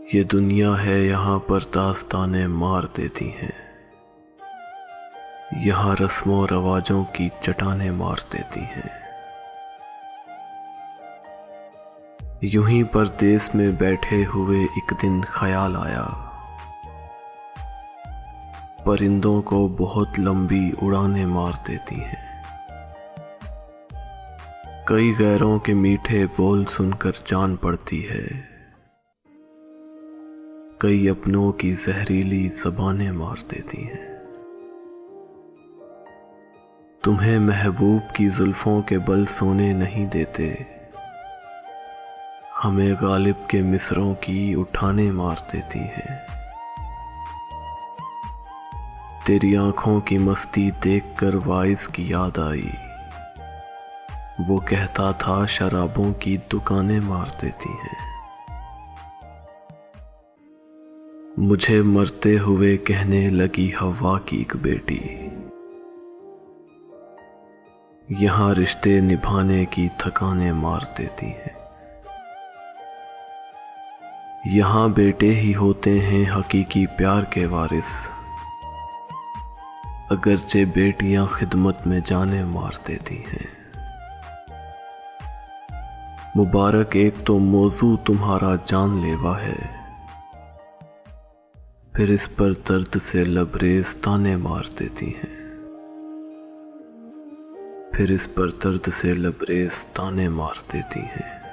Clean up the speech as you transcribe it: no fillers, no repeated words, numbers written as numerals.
ये दुनिया है यहाँ पर दास्तानें मार देती हैं, यहाँ रस्मों रवाजों की चट्टानें मार देती हैं। यूं ही परदेस में बैठे हुए एक दिन ख्याल आया, परिंदों को बहुत लंबी उड़ानें मार देती हैं। कई गैरों के मीठे बोल सुनकर जान पड़ती है, कई अपनों की जहरीली ज़बानें मार देती हैं। तुम्हें महबूब की जुल्फों के बल सोने नहीं देते, हमें गालिब के मिसरों की उठाने मार देती हैं। तेरी आंखों की मस्ती देखकर वाइस की याद आई, वो कहता था शराबों की दुकानें मार देती हैं। मुझे मरते हुए कहने लगी हवा की एक बेटी, यहाँ रिश्ते निभाने की थकाने मार देती हैं। यहाँ बेटे ही होते हैं हकीकी प्यार के वारिस, अगरचे बेटियां खिदमत में जाने मार देती हैं। मुबारक एक तो मौजू तुम्हारा जानलेवा है, फिर इस पर दर्द से लबरेज ताने मार देती हैं। फिर इस पर दर्द से लबरेज ताने मार देती हैं।